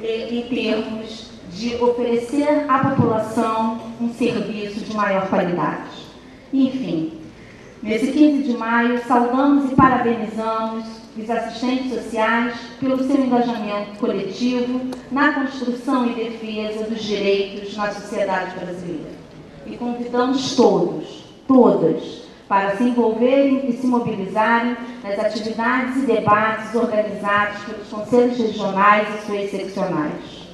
em termos de oferecer à população um serviço de maior qualidade. Enfim, nesse 15 de maio, saudamos e parabenizamos os assistentes sociais pelo seu engajamento coletivo na construção e defesa dos direitos na sociedade brasileira. E convidamos todos, todas, para se envolverem e se mobilizarem nas atividades e debates organizados pelos conselhos regionais e suas seccionais.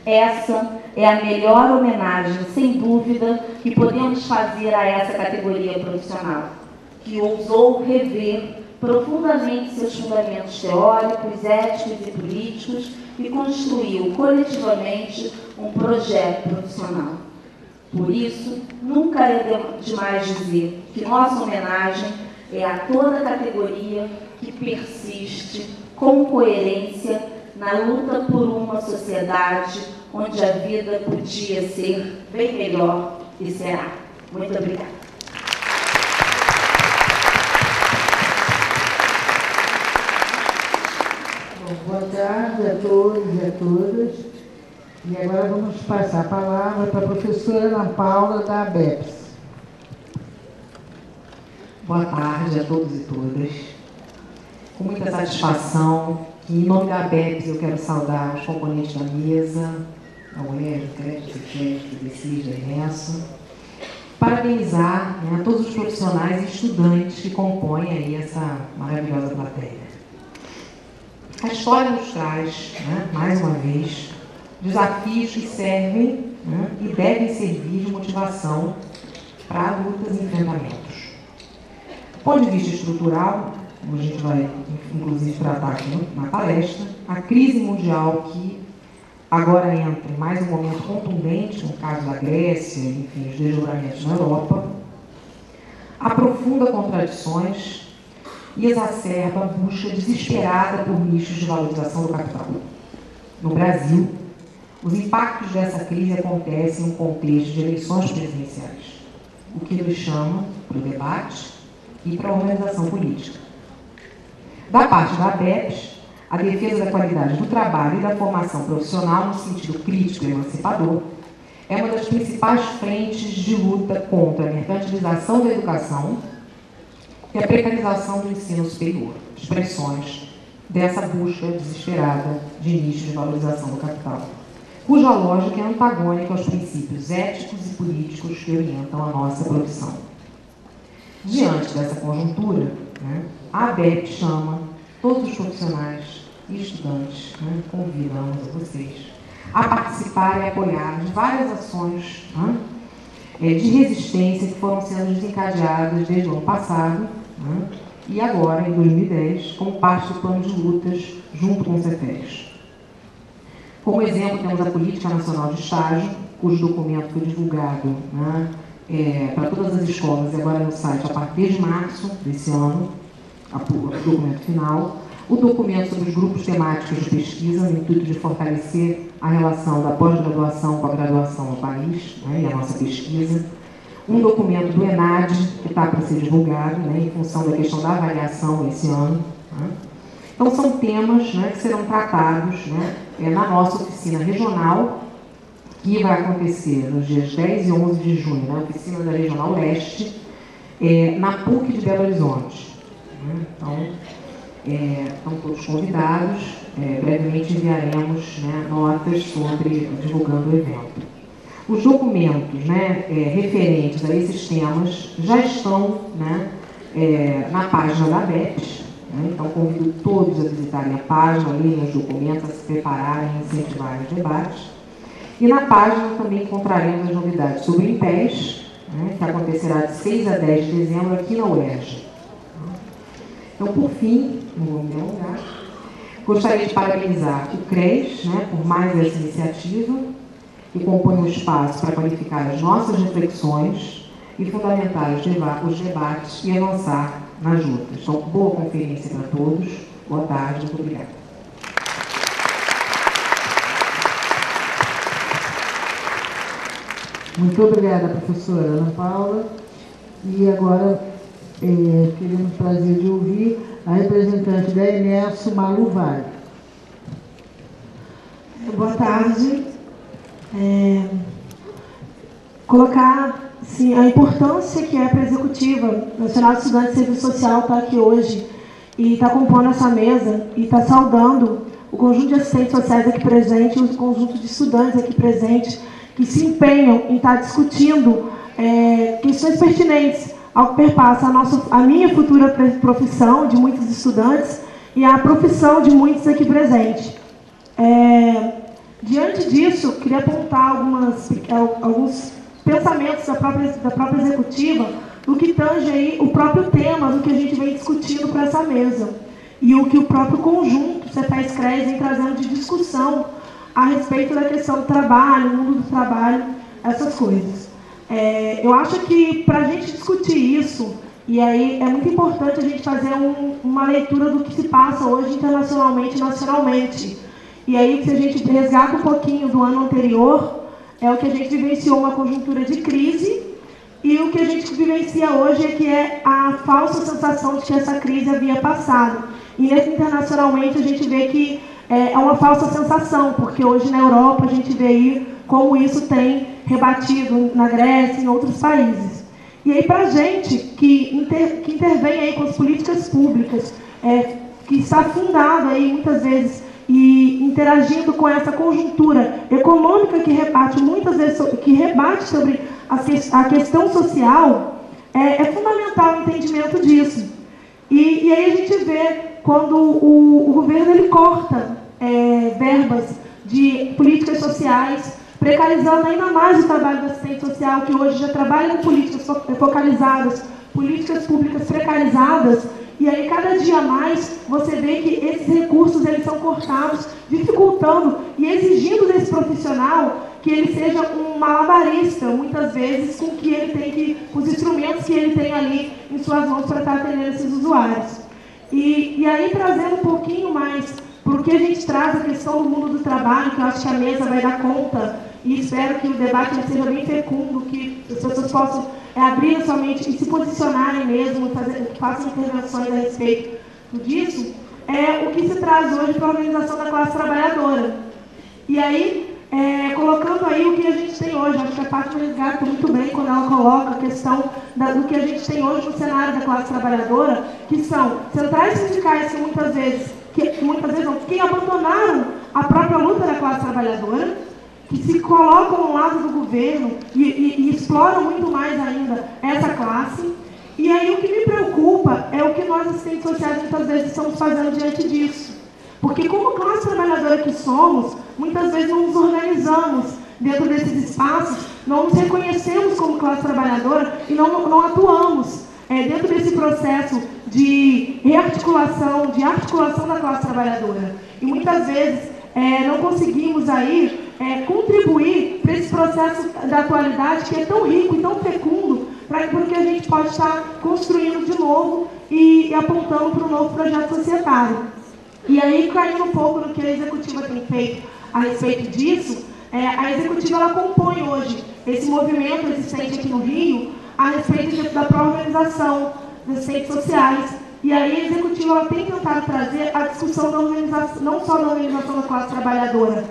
Essa é a melhor homenagem, sem dúvida, que podemos fazer a essa categoria profissional, que ousou rever profundamente seus fundamentos teóricos, éticos e políticos e construiu coletivamente um projeto profissional. Por isso, nunca é demais dizer que nossa homenagem é a toda a categoria que persiste com coerência na luta por uma sociedade onde a vida podia ser bem melhor e será. Muito obrigada. Boa tarde a todos e a todas. E agora vamos passar a palavra para a professora Ana Paula, da ABEPS. Boa tarde a todos e todas. Com muita satisfação, em nome da ABEPS eu quero saudar os componentes da mesa, a UERJ, o CRET, o CIFEST, o DECIS, a ENESO, parabenizar a todos os profissionais e estudantes que compõem aí essa maravilhosa plateia. A história nos traz, mais uma vez, desafios que servem e devem servir de motivação para lutas e enfrentamentos. Do ponto de vista estrutural, como a gente vai, inclusive, tratar aqui na palestra, a crise mundial que agora entra em mais um momento contundente, no caso da Grécia, enfim, os desdobramentos na Europa, aprofunda contradições e exacerba a busca desesperada por nichos de valorização do capital. No Brasil, os impactos dessa crise acontecem em um contexto de eleições presidenciais, o que nos chama para o debate e para a organização política. Da parte da ABEPS, a defesa da qualidade do trabalho e da formação profissional no sentido crítico e emancipador é uma das principais frentes de luta contra a mercantilização da educação e a precarização do ensino superior, expressões dessa busca desesperada de nichos de valorização do capital, cuja lógica é antagônica aos princípios éticos e políticos que orientam a nossa profissão. Diante dessa conjuntura, a ABEP chama todos os profissionais e estudantes, convidamos a vocês a participar e apoiar de várias ações de resistência que foram sendo desencadeadas desde o ano passado e agora, em 2010, como parte do plano de lutas junto com o CETES. Como exemplo, temos a Política Nacional de Estágio, cujo documento foi divulgado para todas as escolas e agora no site a partir de março desse ano, o documento final, o documento sobre os grupos temáticos de pesquisa, no intuito de fortalecer a relação da pós-graduação com a graduação no país, e a nossa pesquisa, um documento do ENAD, que está para ser divulgado, em função da questão da avaliação esse ano. Então, são temas que serão tratados na nossa oficina regional, que vai acontecer nos dias 10 e 11 de junho, na oficina da Regional Leste, na PUC de Belo Horizonte. Então, estão todos convidados, brevemente enviaremos notas sobre divulgando o evento. Os documentos referentes a esses temas já estão na página da ABEPS, então convido todos a visitarem a página, lerem os documentos, a se prepararem e incentivarem os debates. E na página também encontraremos as novidades sobre o IMPES, que acontecerá de 6 a 10 de dezembro aqui na UERJ. Então, por fim, não vou me alongar, gostaria de parabenizar o CRES por mais essa iniciativa, que compõe um espaço para qualificar as nossas reflexões e fundamentar os debates e avançar nas lutas. Então, boa conferência para todos. Boa tarde, muito obrigada. Muito obrigada, professora Ana Paula. E agora teremos o prazer de ouvir a representante da ENESO, Malu Vale. Boa tarde. Colocar sim, a importância que é para a Executiva Nacional de Estudantes de Serviço Social estar aqui hoje e estar compondo essa mesa e estar saudando o conjunto de assistentes sociais aqui presente e o conjunto de estudantes aqui presentes que se empenham em estar discutindo questões pertinentes ao que perpassa a minha futura profissão de muitos estudantes e a profissão de muitos aqui presentes. Diante disso, queria apontar alguns pensamentos da própria executiva no que tange aí o próprio tema do que a gente vem discutindo para essa mesa e o que o próprio conjunto CEPES-CREAS vem trazendo de discussão a respeito da questão do trabalho, mundo do trabalho, essas coisas. Eu acho que para a gente discutir isso, e aí é muito importante a gente fazer uma leitura do que se passa hoje internacionalmente e nacionalmente. E aí, se a gente resgata um pouquinho do ano anterior, é o que a gente vivenciou uma conjuntura de crise, e o que a gente vivencia hoje é a falsa sensação de que essa crise havia passado. E internacionalmente a gente vê que é uma falsa sensação, porque hoje na Europa a gente vê aí como isso tem rebatido na Grécia e em outros países. E aí, para a gente que intervém aí com as políticas públicas, que está fundado aí muitas vezes e interagindo com essa conjuntura econômica que rebate muitas vezes sobre a questão social, é fundamental o entendimento disso. E aí a gente vê quando o governo ele corta verbas de políticas sociais, precarizando ainda mais o trabalho do assistente social, que hoje já trabalha com políticas focalizadas, políticas públicas precarizadas, e aí cada dia mais você vê que esses recursos eles são cortados, dificultando e exigindo desse profissional que ele seja um malabarista, muitas vezes, com os instrumentos que ele tem ali em suas mãos para estar atendendo esses usuários. E aí, trazendo um pouquinho mais para o que a gente traz a questão do mundo do trabalho, que eu acho que a mesa vai dar conta, e espero que o debate seja bem fecundo, que as pessoas possam abrir a sua mente e se posicionarem mesmo, façam intervenções a respeito disso, o que se traz hoje para a organização da classe trabalhadora. E aí, colocando aí o que a gente tem hoje, acho que a Fátima resgata muito bem quando ela coloca a questão do que a gente tem hoje no cenário da classe trabalhadora, que são centrais sindicais que muitas vezes não, que abandonaram a própria luta da classe trabalhadora, que se colocam ao lado do governo e exploram muito mais ainda essa classe. E aí o que me preocupa é o que nós, assistentes sociais, muitas vezes estamos fazendo diante disso. Porque como classe trabalhadora que somos, muitas vezes não nos organizamos dentro desses espaços, não nos reconhecemos como classe trabalhadora e não atuamos dentro desse processo de rearticulação, de articulação da classe trabalhadora. E muitas vezes não conseguimos aí contribuir para esse processo da atualidade que é tão rico e tão fecundo, para que a gente pode estar construindo de novo e apontando para um novo projeto societário. E aí, caindo um pouco no que a Executiva tem feito a respeito disso, a Executiva ela compõe hoje esse movimento existente aqui no Rio a respeito da pró-organização dos assistentes sociais. E aí a Executiva ela tem tentado trazer a discussão da organização, não só da organização da classe trabalhadora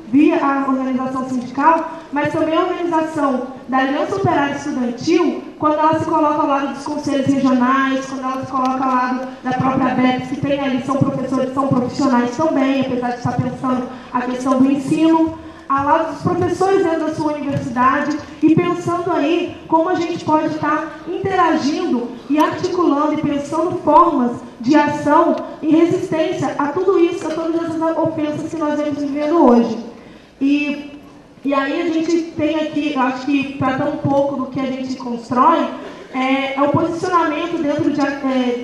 via a organização sindical, mas também a organização da Aliança Operária Estudantil, quando ela se coloca ao lado dos conselhos regionais, quando ela se coloca ao lado da própria ABEPS, que tem ali, são professores, são profissionais também, apesar de estar pensando a questão do ensino, ao lado dos professores dentro da sua universidade e pensando aí como a gente pode estar interagindo e articulando e pensando formas de ação e resistência a tudo isso, a todas essas ofensas que nós vemos vivendo hoje. E aí a gente tem aqui, eu acho que para dar um pouco do que a gente constrói, é o posicionamento dentro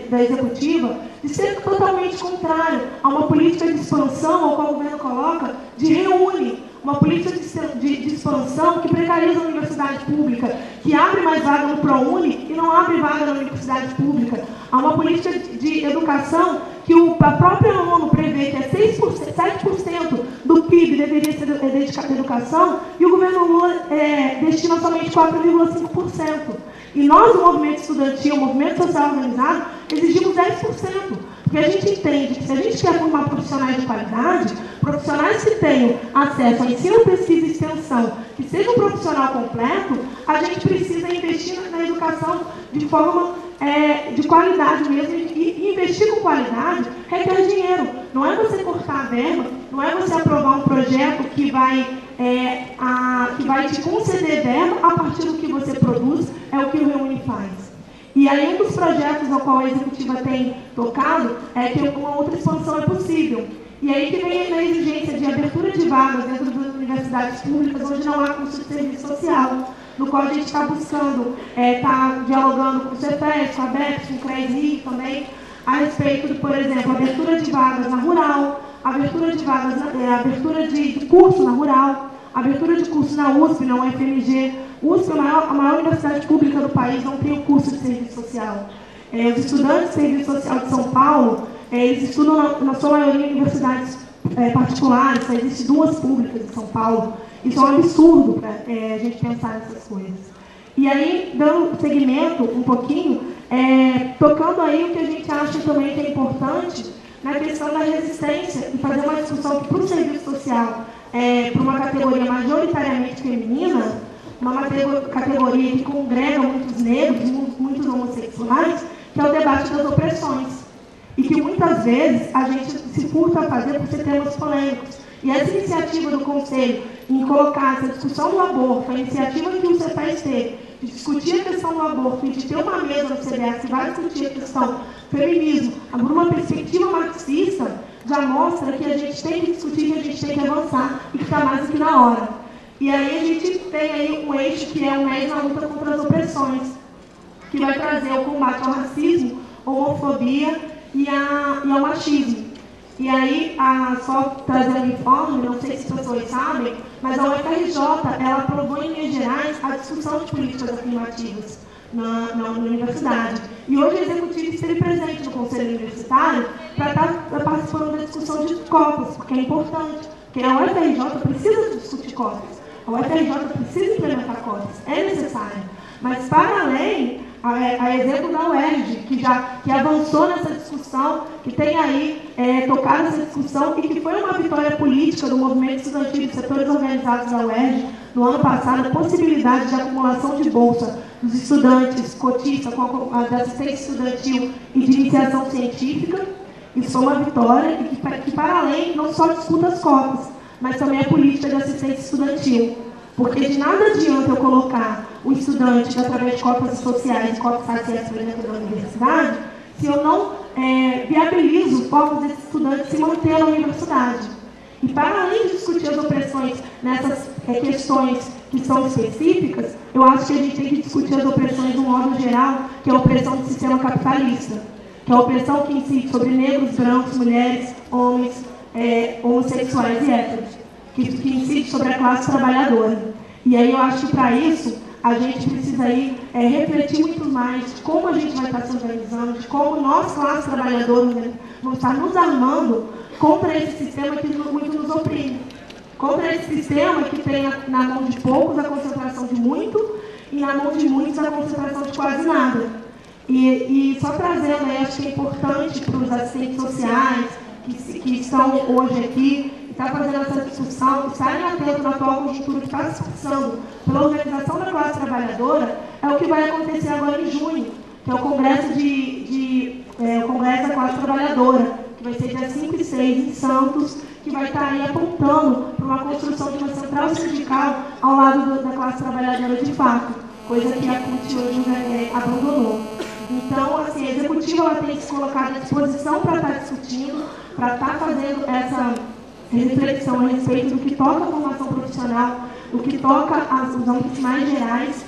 da Executiva de ser totalmente contrário a uma política de expansão, ao qual o governo coloca, de reúne, uma política de expansão que precariza a universidade pública, que abre mais vaga no ProUni e não abre vaga na universidade pública. Há uma política de educação que a própria ONU prevê que 7% do PIB deveria ser dedicado à educação e o governo Lula destina somente 4,5%. E nós, o movimento estudantil, o movimento social organizado, exigimos 10%. Porque a gente entende que se a gente quer formar profissionais de qualidade, profissionais que tenham acesso a ensino, pesquisa e extensão, que seja um profissional completo, a gente precisa investir na educação de forma de qualidade mesmo, e investir com qualidade requer dinheiro. Não é você cortar a verba, não é você aprovar um projeto que vai te conceder verba a partir do que você produz, é o que o Reúne faz. E aí, um dos projetos ao qual a executiva tem tocado é que uma outra expansão é possível. E aí que vem a exigência de abertura de vagas dentro das universidades públicas, onde não há curso de serviço social, no qual a gente está buscando, está dialogando com o CEPES, com a BEPS, com o CRES-RI também, a respeito de, por exemplo, abertura de vagas na rural, abertura de vagas, abertura de curso na rural, abertura de curso na USP, na UFMG. USP é a maior universidade pública do país, não tem o curso de serviço social. Os estudantes de serviço social de São Paulo, eles estudam, na sua maioria, em universidades particulares, só existem 2 públicas em São Paulo. Isso é um absurdo para a gente pensar nessas coisas. E aí, dando seguimento um pouquinho, tocando aí o que a gente acha também que é importante, na questão da resistência, e fazer uma discussão que, para o serviço social, para uma categoria majoritariamente feminina, uma categoria que congrega muitos negros, muitos homossexuais, que é o debate das opressões. E que muitas vezes a gente se furta a fazer por ser temas polêmicos. E essa iniciativa do Conselho em colocar essa discussão do aborto, a iniciativa que o CEPES teve de discutir a questão do aborto e de ter uma mesa no CDS que vai discutir a questão do feminismo, por uma perspectiva marxista, já mostra que a gente tem que discutir, que a gente tem que avançar e que está mais do que na hora. E aí a gente tem aí um eixo que é o MES na luta contra as opressões, que vai trazer o combate ao racismo, homofobia e ao machismo. E aí, só trazendo um informe, não sei se as pessoas sabem, mas a UFRJ, ela aprovou em Minas Gerais a discussão de políticas afirmativas na universidade. E hoje a executiva esteve presente no Conselho Universitário para estar participando da discussão de cotas, porque é importante, porque a UFRJ precisa discutir cotas, a UFRJ precisa implementar cotas, é necessário. Mas, para além, a exemplo da UERJ, que avançou nessa discussão, que tem aí tocado essa discussão e que foi uma vitória política do movimento estudantil dos setores organizados da UERJ, no ano passado, a possibilidade de acumulação de bolsa dos estudantes cotistas, de assistência estudantil e de iniciação científica. Isso foi uma vitória e que para além, não só discuta as cotas, mas também a política de assistência estudantil. Porque de nada adianta eu colocar o estudante através de cotas sociais e cotas raciais para dentro da universidade, se eu não viabilizo formas desse estudante se manter na universidade. E para além de discutir as opressões nessas questões que são específicas, eu acho que a gente tem que discutir as opressões de um modo geral, que é a opressão do sistema capitalista, que é a opressão que incide sobre negros, brancos, mulheres, homens, homossexuais e héteros, que incide sobre a classe trabalhadora. E aí eu acho que, para isso, a gente precisa aí, refletir muito mais de como a gente vai estar se organizando, de como nós, classe trabalhadora, vamos estar nos armando contra esse sistema que muito nos oprime. Contra esse sistema que tem na mão de poucos a concentração de muito e na mão de muitos a concentração de quase nada. E só trazendo aí, acho que é importante para os assistentes sociais que estão hoje aqui, está fazendo essa discussão, estarem atentos na atual conjuntura que está se passando pela organização da classe trabalhadora, é o que vai acontecer agora em junho, que é o Congresso o Congresso da Classe Trabalhadora, que vai ser dia 5 e 6 em Santos, que vai estar aí apontando para uma construção de uma central sindical ao lado da classe trabalhadora de fato, coisa que a CUT hoje abandonou. Então, assim, a executiva ela tem que se colocar à disposição para estar discutindo, para estar fazendo essa reflexão a respeito do que toca a formação profissional, do que toca os âmbitos mais gerais